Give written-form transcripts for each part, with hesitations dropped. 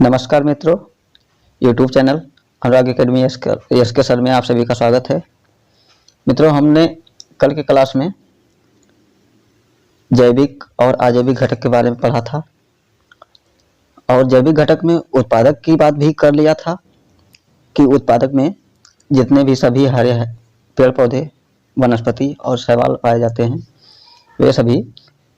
नमस्कार मित्रों, YouTube channel अनुराग academy S के सर में आप सभी का स्वागत है। मित्रों, हमने कल की क्लास में जैविक और अजैविक घटक के बारे में पढ़ा था और जैविक घटक में उत्पादक की बात भी कर लिया था कि उत्पादक में जितने भी सभी हरे पेड़ पौधे, वनस्पति और शैवाल पाए जाते हैं वे सभी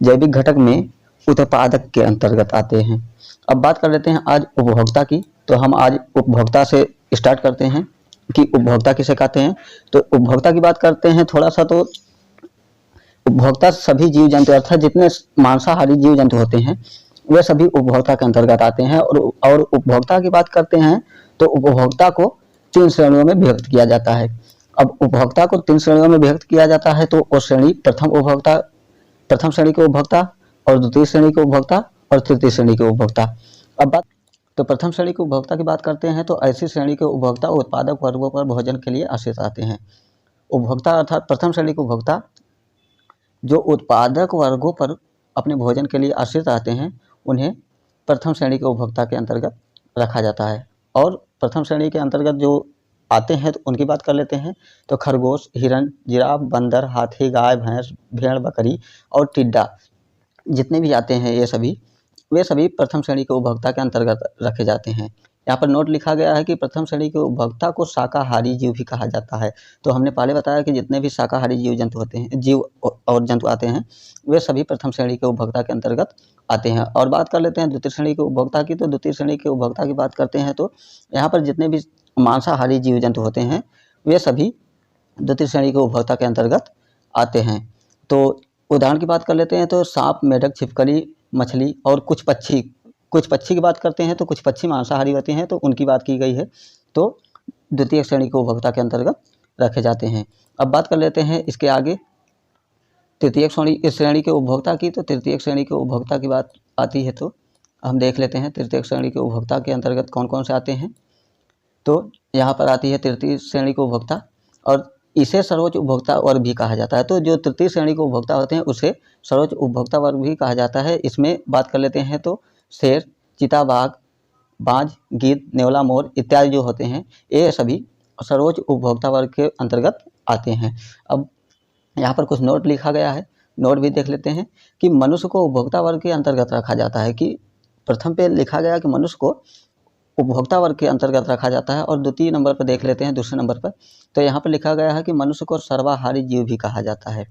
जैविक घटक में उत्पादक के अंतर्गत आते हैं। अब बात कर लेते हैं आज उपभोक्ता की। तो हम आज उपभोक्ता से स्टार्ट करते हैं कि उपभोक्ता किसे कहते हैं। तो उपभोक्ता की बात करते हैं थोड़ा सा। तो उपभोक्ता सभी जीव जंतु अर्थात जितने मांसाहारी जीव जंतु होते हैं वे सभी उपभोक्ता के अंतर्गत आते हैं। और उपभोक्ता की बात करते हैं तो उपभोक्ता को 3 श्रेणियों में विभक्त किया जाता है। अब उपभोक्ता को 3 श्रेणियों में विभक्त किया जाता है। तो वो श्रेणी प्रथम श्रेणी के उपभोक्ता और द्वितीय श्रेणी के उपभोक्ता और तृतीय श्रेणी के उपभोक्ता। अब बात तो प्रथम श्रेणी के उपभोक्ता की बात करते हैं तो ऐसी श्रेणी के उपभोक्ता उत्पादक वर्गों पर भोजन के लिए आश्रित आते हैं। उपभोक्ता अर्थात प्रथम श्रेणी के उपभोक्ता जो उत्पादक वर्गों पर अपने भोजन के लिए आश्रित आते हैं उन्हें प्रथम श्रेणी के उपभोक्ता के अंतर्गत रखा जाता है। और प्रथम श्रेणी के अंतर्गत जो आते हैं तो उनकी बात कर लेते हैं। तो खरगोश, हिरन, जिराफ, बंदर, हाथी, गाय, भैंस, भेड़, बकरी और टिड्डा जितने भी आते हैं वे सभी प्रथम श्रेणी के उपभोक्ता के अंतर्गत रखे जाते हैं। यहाँ पर नोट लिखा गया है कि प्रथम श्रेणी के उपभोक्ता को शाकाहारी जीव भी कहा जाता है। तो हमने पहले बताया कि जितने भी शाकाहारी जीव और जंतु आते हैं वे सभी प्रथम श्रेणी के उपभोक्ता के अंतर्गत आते हैं। और बात कर लेते हैं द्वितीय श्रेणी के उपभोक्ता की। तो द्वितीय श्रेणी के उपभोक्ता की बात करते हैं तो यहाँ पर जितने भी मांसाहारी जीव जंतु होते हैं वे सभी द्वितीय श्रेणी के उपभोक्ता के अंतर्गत आते हैं। तो उदाहरण की बात कर लेते हैं तो सांप, मेढक, छिपकली, मछली और कुछ पक्षी की बात करते हैं तो कुछ पक्षी मांसाहारी होते हैं तो उनकी बात की गई है। तो द्वितीय श्रेणी के उपभोक्ता के अंतर्गत रखे जाते हैं। अब बात कर लेते हैं इसके आगे तृतीय श्रेणी के उपभोक्ता की। तो तृतीय श्रेणी के उपभोक्ता की बात आती है तो हम देख लेते हैं तृतीय श्रेणी के उपभोक्ता के अंतर्गत कौन कौन से आते हैं। तो यहाँ पर आती है तृतीय श्रेणी के उपभोक्ता और इसे सर्वोच्च उपभोक्ता वर्ग भी कहा जाता है। तो जो तृतीय श्रेणी के उपभोक्ता होते हैं उसे सर्वोच्च उपभोक्ता वर्ग भी कहा जाता है। इसमें बात कर लेते हैं तो शेर, चीता, बाघ, बाज, गिद्ध, नेवला, मोर इत्यादि जो होते हैं ये सभी सर्वोच्च उपभोक्ता वर्ग के अंतर्गत आते हैं। अब यहाँ पर कुछ नोट लिखा गया है, नोट भी देख लेते हैं कि मनुष्य को उपभोक्ता वर्ग के अंतर्गत रखा जाता है। कि प्रथम पे लिखा गया कि मनुष्य को उपभोक्ता वर्ग के अंतर्गत रखा जाता है और द्वितीय नंबर पर देख लेते हैं दूसरे नंबर पर। तो यहाँ पर लिखा गया है कि मनुष्य को सर्वाहारी जीव भी कहा जाता है।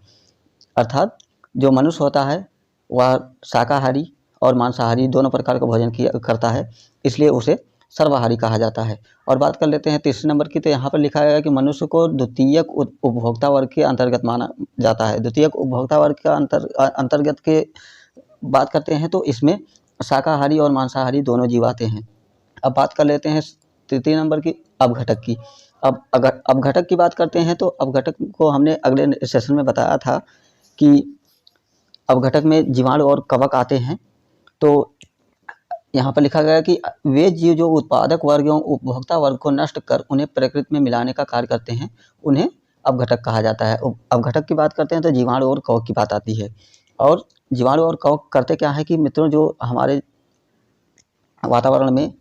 अर्थात जो मनुष्य होता है वह शाकाहारी और मांसाहारी दोनों प्रकार का भोजन करता है, इसलिए उसे सर्वाहारी कहा जाता है। और बात कर लेते हैं तीसरे नंबर की। तो यहाँ पर लिखा गया है कि मनुष्य को द्वितीयक उपभोक्ता वर्ग के अंतर्गत माना जाता है। द्वितीयक उपभोक्ता वर्ग का अंतर्गत के बात करते हैं तो इसमें शाकाहारी और मांसाहारी दोनों जीव आते हैं। अब बात कर लेते हैं तृतीय नंबर की अपघटक की। अब अगर अपघटक की बात करते हैं तो अपघटक को हमने अगले सेशन में बताया था कि अपघटक में जीवाणु और कवक आते हैं। तो यहाँ पर लिखा गया कि वे जीव जो उत्पादक वर्ग एवं उपभोक्ता वर्ग को नष्ट कर उन्हें प्रकृति में मिलाने का कार्य करते हैं उन्हें अपघटक कहा जाता है। अपघटक की बात करते हैं तो जीवाणु और कवक की बात आती है। और जीवाणु और कवक करते क्या है कि मित्रों जो हमारे वातावरण में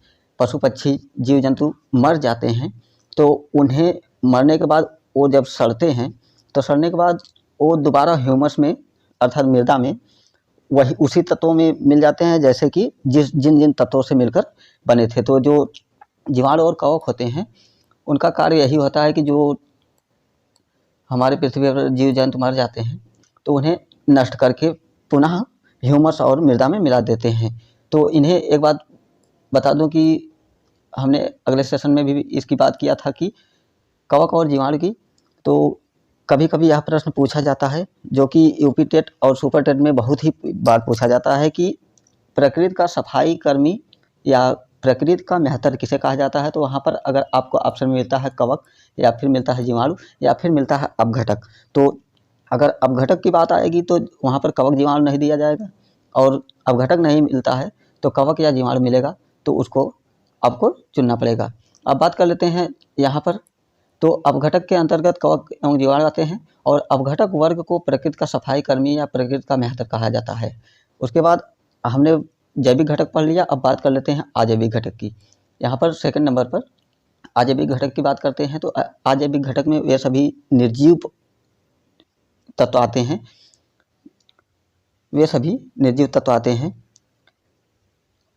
पशु पक्षी जीव जंतु मर जाते हैं तो उन्हें मरने के बाद वो जब सड़ते हैं तो सड़ने के बाद वो दोबारा ह्यूमस में अर्थात मृदा में वही उसी तत्वों में मिल जाते हैं जैसे कि जिन तत्वों से मिलकर बने थे। तो जो जीवाणु और कवक होते हैं उनका कार्य यही होता है कि जो हमारे पृथ्वी पर जीव जंतु मर जाते हैं तो उन्हें नष्ट करके पुनः ह्यूमस और मृदा में मिला देते हैं। तो इन्हें एक बात बता दूं कि हमने अगले सेशन में भी इसकी बात किया था कि कवक और जीवाणु की। तो कभी कभी यह प्रश्न पूछा जाता है जो कि यूपी टेट और सुपर टेट में बहुत ही बार पूछा जाता है कि प्रकृति का सफाई कर्मी या प्रकृति का मेहतर किसे कहा जाता है। तो वहाँ पर अगर आपको ऑप्शन में मिलता है कवक या फिर मिलता है जीवाणु या फिर मिलता है अपघटक। तो अगर अपघटक की बात आएगी तो वहाँ पर कवक जीवाणु नहीं दिया जाएगा और अपघटक नहीं मिलता है तो कवक या जीवाणु मिलेगा तो उसको आपको चुनना पड़ेगा। अब बात कर लेते हैं यहाँ पर। तो अपघटक के अंतर्गत कवक एवं जीवाणु आते हैं और अपघटक वर्ग को प्रकृति का सफाई कर्मी या प्रकृति का मेहतर कहा जाता है। उसके बाद हमने जैविक घटक पढ़ लिया। अब बात कर लेते हैं अजैविक घटक की। यहाँ पर सेकंड नंबर पर अजैविक घटक की बात करते हैं। तो अजैविक घटक में वे सभी निर्जीव तत्व आते हैं, वे सभी निर्जीव तत्व आते हैं।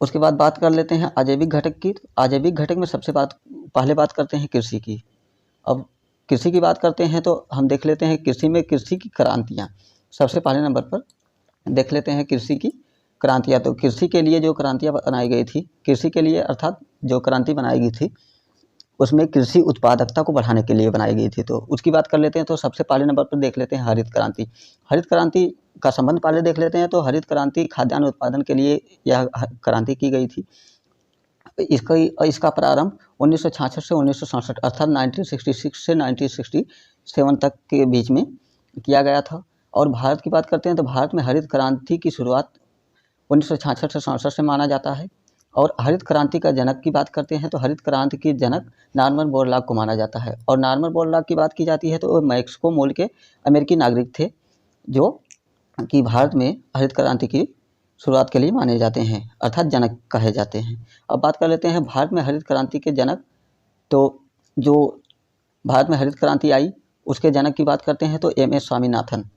उसके बाद बात कर लेते हैं अजैविक घटक की। तो अजैविक घटक में पहले बात करते हैं कृषि की। अब कृषि की बात करते हैं तो हम देख लेते हैं कृषि में कृषि की क्रांतियाँ। सबसे पहले नंबर पर देख लेते हैं कृषि की क्रांतियाँ। तो कृषि के लिए जो क्रांतियाँ बनाई गई थी, कृषि के लिए अर्थात जो क्रांति बनाई गई थी उसमें कृषि उत्पादकता को बढ़ाने के लिए बनाई गई थी। तो उसकी बात कर लेते हैं। तो सबसे पहले नंबर पर देख लेते हैं हरित क्रांति। हरित क्रांति का संबंध पहले देख लेते हैं। तो हरित क्रांति खाद्यान्न उत्पादन के लिए यह क्रांति की गई थी। इसका प्रारंभ 1966 से 1967 अर्थात 1966 से 1967 तक के बीच में किया गया था। और भारत की बात करते हैं तो भारत में हरित क्रांति की शुरुआत 1966 से 67 से माना जाता है। और हरित क्रांति का जनक की बात करते हैं तो हरित क्रांति के जनक नॉर्मन बोरलॉग को माना जाता है। और नॉर्मन बोरलॉग की बात की जाती है तो वो मैक्सिको मूल के अमेरिकी नागरिक थे, जो कि भारत में हरित क्रांति की शुरुआत के लिए माने जाते हैं, अर्थात जनक कहे जाते हैं। अब बात कर लेते हैं भारत में हरित क्रांति के जनक। तो जो भारत में हरित क्रांति आई उसके जनक की बात करते हैं तो MS स्वामीनाथन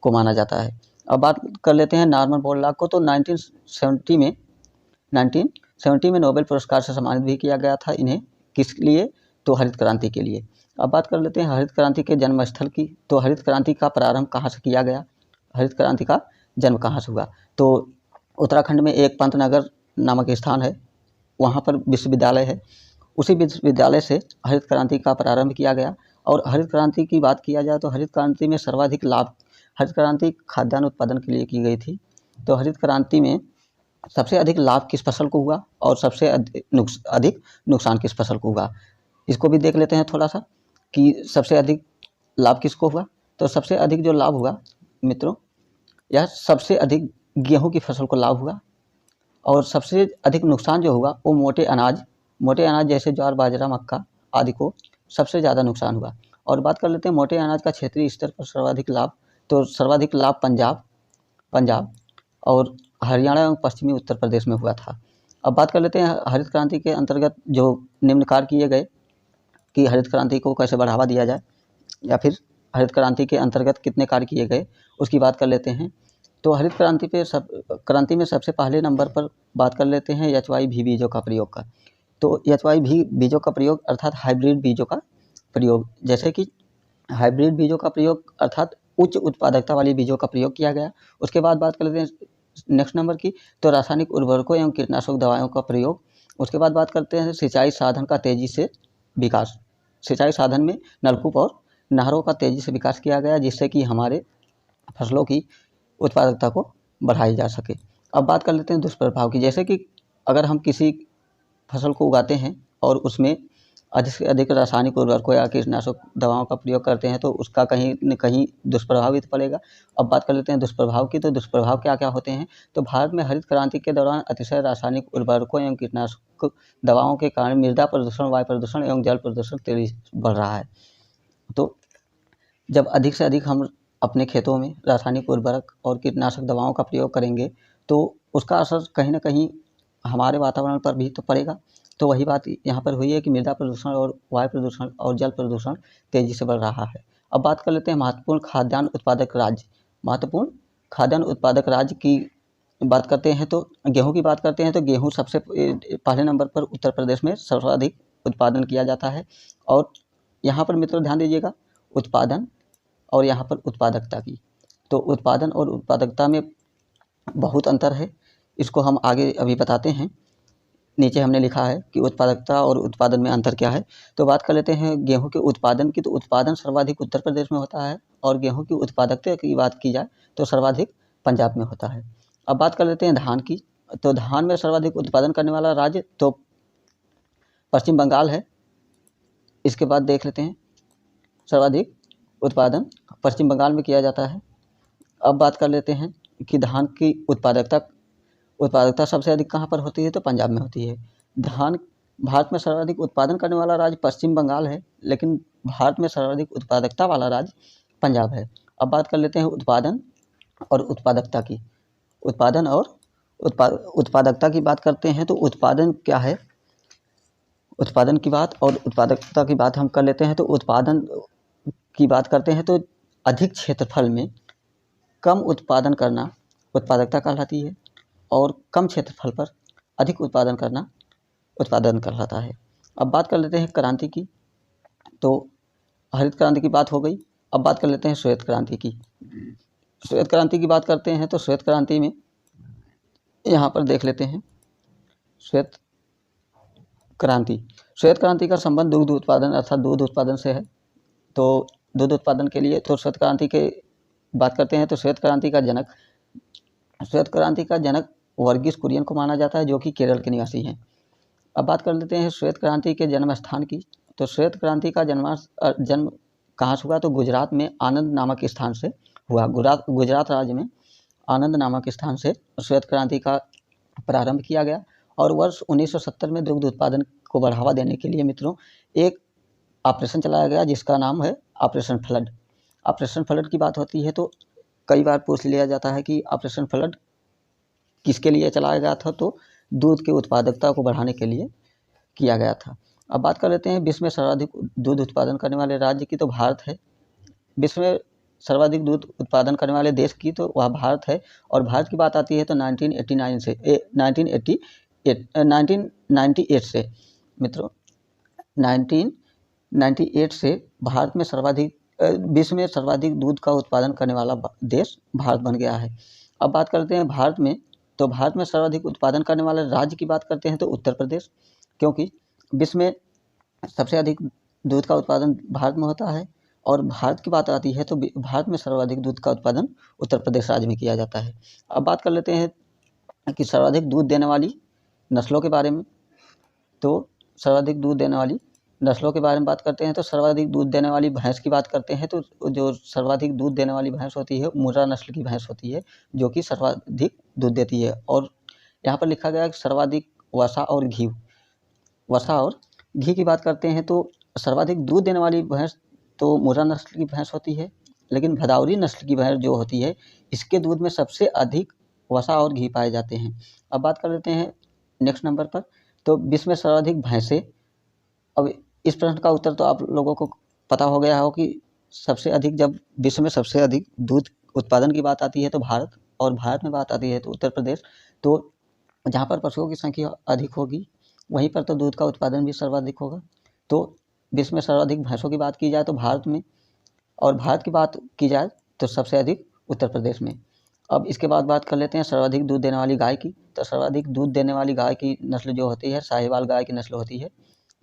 को माना जाता है। अब बात कर लेते हैं नॉर्मन बोरलॉग को। तो 1970 में नोबेल पुरस्कार से सम्मानित भी किया गया था इन्हें। किस लिए? तो हरित क्रांति के लिए। अब बात कर लेते हैं हरित क्रांति के जन्म स्थल की। तो हरित क्रांति का प्रारंभ कहाँ से किया गया, हरित क्रांति का जन्म कहाँ से हुआ? तो उत्तराखंड में एक पंतनगर नामक स्थान है, वहाँ पर विश्वविद्यालय है। उसी विश्वविद्यालय से हरित क्रांति का प्रारंभ किया गया। और हरित क्रांति की बात किया जाए तो हरित क्रांति में सर्वाधिक लाभ, हरित क्रांति खाद्यान्न उत्पादन के लिए की गई थी। तो हरित क्रांति में सबसे अधिक लाभ किस फसल को हुआ और सबसे अधिक नुकसान किस फसल को हुआ, इसको भी देख लेते हैं थोड़ा सा कि सबसे अधिक लाभ किसको हुआ। तो सबसे अधिक जो लाभ हुआ मित्रों, यह सबसे अधिक गेहूं की फसल को लाभ हुआ। और सबसे अधिक नुकसान जो हुआ वो मोटे अनाज जैसे ज्वार, बाजरा, मक्का आदि को सबसे ज़्यादा नुकसान हुआ। और बात कर लेते हैं मोटे अनाज का क्षेत्रीय स्तर पर सर्वाधिक लाभ। तो सर्वाधिक लाभ पंजाब और हरियाणा एवं पश्चिमी उत्तर प्रदेश में हुआ था। अब बात कर लेते हैं हरित क्रांति के अंतर्गत जो निम्न कार्य किए गए कि हरित क्रांति को कैसे बढ़ावा दिया जाए, या फिर हरित क्रांति के अंतर्गत कितने कार्य किए गए उसकी बात कर लेते हैं। तो हरित क्रांति में सबसे पहले नंबर पर बात कर लेते हैं HYV बीजों का प्रयोग का। तो HYV बीजों का प्रयोग अर्थात हाइब्रिड बीजों का प्रयोग, जैसे कि हाइब्रिड बीजों का प्रयोग अर्थात उच्च उत्पादकता वाली बीजों का प्रयोग किया गया। उसके बाद बात कर लेते हैं नेक्स्ट नंबर की, तो रासायनिक उर्वरकों एवं कीटनाशक दवाओं का प्रयोग। उसके बाद बात करते हैं सिंचाई साधन का तेजी से विकास। सिंचाई साधन में नलकूप और नहरों का तेजी से विकास किया गया, जिससे कि हमारे फसलों की उत्पादकता को बढ़ाई जा सके। अब बात कर लेते हैं दुष्प्रभाव की, जैसे कि अगर हम किसी फसल को उगाते हैं और उसमें अधिक से अधिक रासायनिक उर्वरकों या कीटनाशक दवाओं का प्रयोग करते हैं तो उसका कहीं न कहीं दुष्प्रभाव भी तो पड़ेगा। अब बात कर लेते हैं दुष्प्रभाव की। तो दुष्प्रभाव क्या क्या होते हैं? तो भारत में हरित क्रांति के दौरान अतिशय रासायनिक उर्वरकों एवं कीटनाशक दवाओं के कारण मृदा प्रदूषण, वायु प्रदूषण एवं जल प्रदूषण तेजी से बढ़ रहा है। तो जब अधिक से अधिक हम अपने खेतों में रासायनिक उर्वरक और कीटनाशक दवाओं का प्रयोग करेंगे तो उसका असर कहीं ना कहीं हमारे वातावरण पर भी तो पड़ेगा। तो वही बात यहाँ पर हुई है कि मृदा प्रदूषण और वायु प्रदूषण और जल प्रदूषण तेजी से बढ़ रहा है। अब बात कर लेते हैं महत्वपूर्ण खाद्यान्न उत्पादक राज्य की बात करते हैं। तो गेहूँ की बात करते हैं तो गेहूँ सबसे पहले नंबर पर उत्तर प्रदेश में सर्वाधिक उत्पादन किया जाता है। और यहाँ पर मित्रों ध्यान दीजिएगा, उत्पादन और यहाँ पर उत्पादकता की। तो उत्पादन और उत्पादकता में बहुत अंतर है, इसको हम आगे अभी बताते हैं। नीचे हमने लिखा है कि उत्पादकता और उत्पादन में अंतर क्या है। तो बात कर लेते हैं गेहूं के उत्पादन की। तो उत्पादन सर्वाधिक उत्तर प्रदेश में होता है और गेहूं की उत्पादकता की बात की जाए तो सर्वाधिक पंजाब में होता है। अब बात कर लेते हैं धान की। तो धान में सर्वाधिक उत्पादन करने वाला राज्य तो पश्चिम बंगाल है। इसके बाद देख लेते हैं सर्वाधिक उत्पादन पश्चिम बंगाल में किया जाता है। अब बात कर लेते हैं कि धान की उत्पादकता सबसे अधिक कहाँ पर होती है? तो पंजाब में होती है। धान भारत में सर्वाधिक उत्पादन करने वाला राज्य पश्चिम बंगाल है, लेकिन भारत में सर्वाधिक उत्पादकता वाला राज्य पंजाब है। अब बात कर लेते हैं उत्पादन और उत्पादकता की। उत्पादन और उत्पादकता की बात करते हैं तो उत्पादन क्या है, उत्पादन की बात और उत्पादकता की बात हम कर लेते हैं। तो उत्पादन की बात करते हैं तो अधिक क्षेत्रफल में कम उत्पादन करना उत्पादकता कहलाती है, और कम क्षेत्रफल पर अधिक उत्पादन करना उत्पादन कहलाता है। अब बात कर लेते हैं क्रांति की। तो हरित क्रांति की बात हो गई। अब बात कर लेते हैं श्वेत क्रांति की। श्वेत क्रांति की बात करते हैं तो श्वेत क्रांति में यहाँ पर देख लेते हैं श्वेत क्रांति। श्वेत क्रांति का संबंध दुग्ध उत्पादन अर्थात दूध उत्पादन से है। तो दूध उत्पादन के लिए तो श्वेत क्रांति के बात करते हैं तो श्वेत क्रांति का जनक वर्गीस कुरियन को माना जाता है, जो कि केरल के निवासी हैं। अब बात कर लेते हैं श्वेत क्रांति के जन्म स्थान की। तो श्वेत क्रांति का जन्म कहाँ से हुआ, तो गुजरात में आनंद नामक स्थान से हुआ। गुजरात राज्य में आनंद नामक स्थान से श्वेत क्रांति का प्रारंभ किया गया, और वर्ष 1970 में दुग्ध उत्पादन को बढ़ावा देने के लिए मित्रों एक ऑपरेशन चलाया गया, जिसका नाम है ऑपरेशन फ्लड। ऑपरेशन फ्लड की बात होती है तो कई बार पूछ लिया जाता है कि ऑपरेशन फ्लड किसके लिए चलाया गया था, तो दूध की उत्पादकता को बढ़ाने के लिए किया गया था। अब बात कर लेते हैं विश्व में सर्वाधिक दूध उत्पादन करने वाले राज्य की। तो भारत है। विश्व में सर्वाधिक दूध उत्पादन करने वाले देश की तो वह भारत है। और भारत की बात आती है तो 1998 से मित्रों 1998 से भारत में विश्व में सर्वाधिक दूध का उत्पादन करने वाला देश भारत बन गया है। अब बात करते हैं भारत में। तो भारत में सर्वाधिक उत्पादन करने वाले राज्य की बात करते हैं तो उत्तर प्रदेश, क्योंकि विश्व में सबसे अधिक दूध का उत्पादन भारत में होता है। और भारत की बात आती है तो भारत में सर्वाधिक दूध का उत्पादन उत्तर प्रदेश राज्य में किया जाता है। अब बात कर लेते हैं कि सर्वाधिक दूध देने वाली नस्लों के बारे में। तो सर्वाधिक दूध देने वाली नस्लों के बारे में बात करते हैं तो सर्वाधिक दूध देने वाली भैंस की बात करते हैं तो जो सर्वाधिक दूध देने वाली भैंस होती है मुर्रा नस्ल की भैंस होती है, जो कि सर्वाधिक दूध देती है। और यहाँ पर लिखा गया है कि सर्वाधिक वसा और घी की बात करते हैं तो सर्वाधिक दूध देने वाली भैंस तो मुर्रा नस्ल की भैंस होती है, लेकिन भदौरी नस्ल की भैंस जो होती है इसके दूध में सबसे अधिक वसा और घी पाए जाते हैं। अब बात कर लेते हैं नेक्स्ट नंबर पर। तो विश्व में सर्वाधिक भैंसें। अब इस प्रश्न का उत्तर तो आप लोगों को पता हो गया हो कि जब विश्व में सबसे अधिक दूध उत्पादन की बात आती है तो भारत, और भारत में बात आती है तो उत्तर प्रदेश। तो जहाँ पर पशुओं की संख्या अधिक होगी वहीं पर तो दूध का उत्पादन भी सर्वाधिक होगा। तो विश्व में सर्वाधिक भैंसों की बात की जाए तो भारत में, और भारत की बात की जाए तो सबसे अधिक उत्तर प्रदेश में। अब इसके बाद बात कर लेते हैं सर्वाधिक दूध देने वाली गाय की। तो सर्वाधिक दूध देने वाली गाय की नस्ल जो होती है साहिवाल गाय की नस्ल होती है,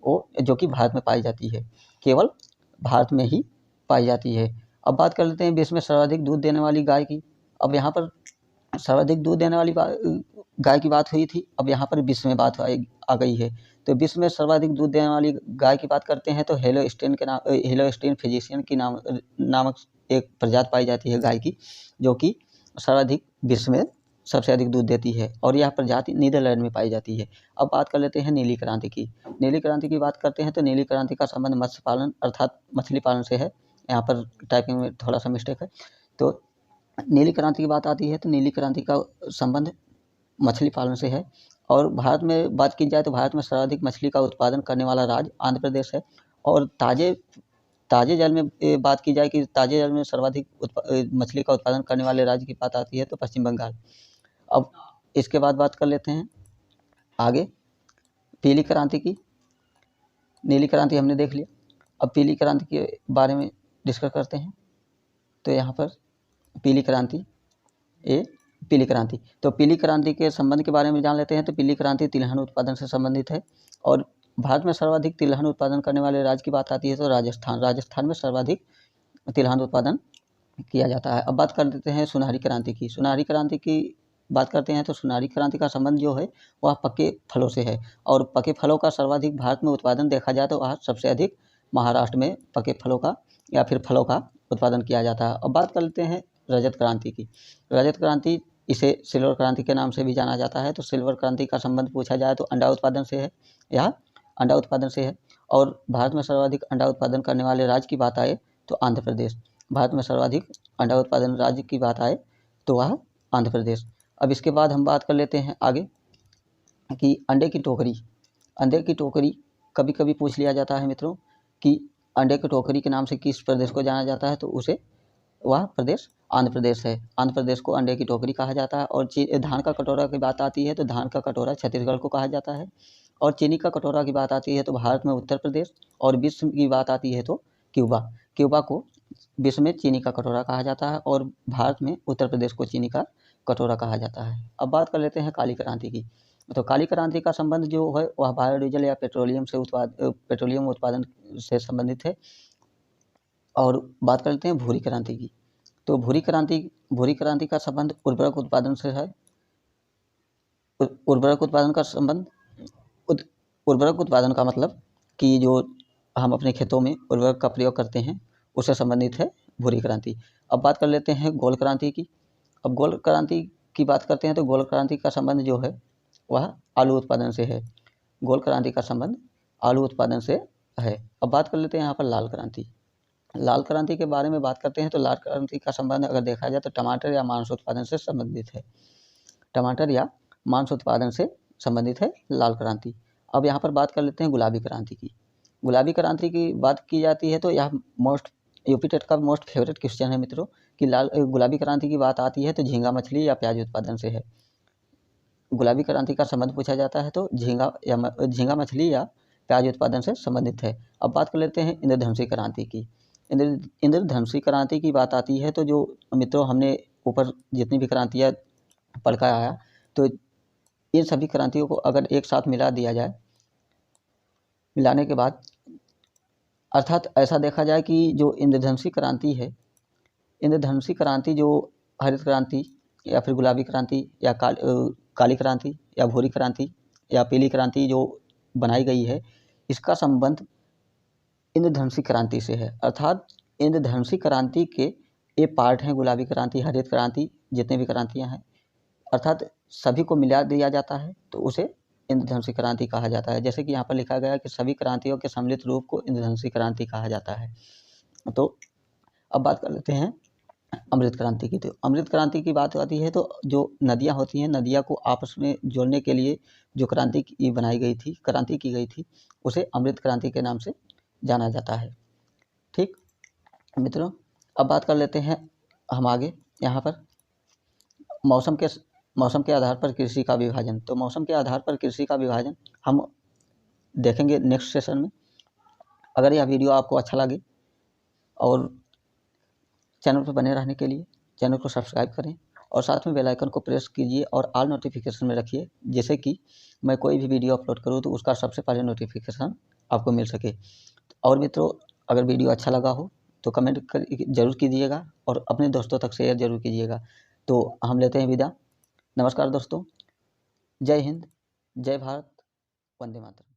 वो जो कि भारत में पाई जाती है, केवल भारत में ही पाई जाती है। अब बात कर लेते हैं विश्व में सर्वाधिक दूध देने वाली गाय की। अब यहाँ पर सर्वाधिक दूध देने वाली गाय की बात हुई थी, अब यहाँ पर विश्व में बात आ गई है। तो विश्व में सर्वाधिक दूध देने वाली गाय की बात करते हैं तो हेलोस्टीन फिजिशियन की नामक एक प्रजाति पाई जाती है गाय की, जो कि सर्वाधिक विश्व में सबसे अधिक दूध देती है, और यह प्रजाति नीदरलैंड में पाई जाती है। अब बात कर लेते हैं नीली क्रांति की। नीली क्रांति की बात करते हैं तो नीली क्रांति का संबंध मत्स्य पालन अर्थात मछली पालन से है। यहाँ पर टाइपिंग में थोड़ा सा मिस्टेक है। तो नीली क्रांति की बात आती है तो नीली क्रांति का संबंध मछली पालन से है। और भारत में बात की जाए तो भारत में सर्वाधिक मछली का उत्पादन करने वाला राज्य आंध्र प्रदेश है। और ताजे जल में बात की जाए कि ताजे जल में सर्वाधिक मछली का उत्पादन करने वाले राज्य की बात आती है तो पश्चिम बंगाल। अब इसके बाद बात कर लेते हैं आगे पीली क्रांति की। नीली क्रांति हमने देख लिया, अब पीली क्रांति के बारे में डिस्कस करते हैं। तो यहाँ पर पीली क्रांति तो पीली क्रांति के संबंध के बारे में जान लेते हैं। तो पीली क्रांति तिलहन उत्पादन से संबंधित है, और भारत में सर्वाधिक तिलहन उत्पादन करने वाले राज्य की बात आती है तो राजस्थान में सर्वाधिक तिलहन उत्पादन किया जाता है। अब बात कर लेते हैं सुनहरी क्रांति की। सुनहरी क्रांति की बात करते हैं तो सुनहरी क्रांति का संबंध जो है वह पके फलों से है, और पके फलों का सर्वाधिक भारत में उत्पादन देखा जाए तो वह सबसे अधिक महाराष्ट्र में पके फलों का या फिर फलों का उत्पादन किया जाता है। अब बात कर लेते हैं रजत क्रांति की। रजत क्रांति इसे सिल्वर क्रांति के नाम से भी जाना जाता है। तो सिल्वर क्रांति का संबंध पूछा जाए तो अंडा उत्पादन से है, यह अंडा उत्पादन से है। और भारत में सर्वाधिक अंडा उत्पादन करने वाले राज्य की बात आए तो आंध्र प्रदेश। भारत में सर्वाधिक अंडा उत्पादन राज्य की बात आए तो वह आंध्र प्रदेश। अब इसके बाद हम बात कर लेते हैं आगे कि अंडे की टोकरी। अंडे की टोकरी कभी कभी पूछ लिया जाता है मित्रों कि अंडे की टोकरी के नाम से किस प्रदेश को जाना जाता है, तो उसे वह प्रदेश आंध्र प्रदेश है। आंध्र प्रदेश को अंडे की टोकरी कहा जाता है। और धान का कटोरा की बात आती है तो धान का कटोरा छत्तीसगढ़ को कहा जाता है। और चीनी का कटोरा की बात आती है तो भारत में उत्तर प्रदेश। और विश्व की बात आती है तो क्यूबा। क्यूबा को विश्व में चीनी का कटोरा कहा जाता है और भारत में उत्तर प्रदेश को चीनी का कटोरा कहा जाता है। अब बात कर लेते हैं काली क्रांति की। तो काली क्रांति का संबंध जो है वह बायोडीजल या पेट्रोलियम उत्पादन से संबंधित है। और बात कर लेते हैं भूरी क्रांति की। तो भूरी क्रांति का संबंध उर्वरक उत्पादन से है। उर्वरक उत्पादन का संबंध उर्वरक उत्पादन का मतलब कि जो हम अपने खेतों में उर्वरक का प्रयोग करते हैं उससे संबंधित है भूरी क्रांति। अब बात कर लेते हैं गोल क्रांति की। अब गोल क्रांति की बात करते हैं तो गोल क्रांति का संबंध जो है वह आलू उत्पादन से है। गोल क्रांति का संबंध आलू उत्पादन से है। अब बात कर लेते हैं यहाँ पर लाल क्रांति। लाल क्रांति के बारे में बात करते हैं तो लाल क्रांति का संबंध अगर देखा जाए तो टमाटर या मांस उत्पादन से संबंधित है। टमाटर या मांस उत्पादन से संबंधित है लाल क्रांति। अब यहाँ पर बात कर लेते हैं गुलाबी क्रांति की। गुलाबी क्रांति की बात की जाती है तो यह यूपी टेट का मोस्ट फेवरेट क्वेश्चन है मित्रों कि गुलाबी क्रांति की बात आती है तो झींगा मछली या प्याज उत्पादन से है। गुलाबी क्रांति का संबंध पूछा जाता है तो झींगा मछली या प्याज उत्पादन से संबंधित है। अब बात कर लेते हैं इंद्रधनुषी क्रांति की। इंद्रधनुषी क्रांति की बात आती है तो जो मित्रों हमने ऊपर जितनी भी क्रांतियाँ पढ़ कर आया तो इन सभी क्रांतियों को अगर एक साथ मिला दिया जाए, मिलाने के बाद अर्थात ऐसा देखा जाए कि जो इंद्रधनुषी क्रांति है, इंद्रधनुषी क्रांति जो हरित क्रांति या फिर गुलाबी क्रांति या काली क्रांति या भूरी क्रांति या पीली क्रांति जो बनाई गई है, इसका संबंध इंद्रधनुषी क्रांति से है। अर्थात इंद्रधनुषी क्रांति के ये पार्ट हैं गुलाबी क्रांति, हरित क्रांति, जितने भी क्रांतियाँ हैं, अर्थात सभी को मिला दिया जाता है तो उसे इंद्रधनुषी क्रांति कहा जाता है। जैसे कि यहाँ पर लिखा गया है कि सभी क्रांतियों के सम्मिलित रूप को इंद्रधनुषी क्रांति कहा जाता है। तो अब बात कर लेते हैं अमृत क्रांति की। तो अमृत क्रांति की बात आती है तो जो नदियाँ होती हैं, नदियाँ को आपस में जोड़ने के लिए जो क्रांति की गई थी उसे अमृत क्रांति के नाम से जाना जाता है। ठीक मित्रों, अब बात कर लेते हैं हम आगे यहाँ पर मौसम के आधार पर कृषि का विभाजन। तो मौसम के आधार पर कृषि का विभाजन हम देखेंगे नेक्स्ट सेशन में। अगर यह वीडियो आपको अच्छा लगे और चैनल पर बने रहने के लिए चैनल को सब्सक्राइब करें और साथ में बेल आइकन को प्रेस कीजिए और ऑल नोटिफिकेशन में रखिए, जैसे कि मैं कोई भी वीडियो अपलोड करूँ तो उसका सबसे पहले नोटिफिकेशन आपको मिल सके। और मित्रों, अगर वीडियो अच्छा लगा हो तो कमेंट जरूर कीजिएगा और अपने दोस्तों तक शेयर जरूर कीजिएगा। तो हम लेते हैं विदा। नमस्कार दोस्तों, जय हिंद, जय भारत, वंदे मातरम।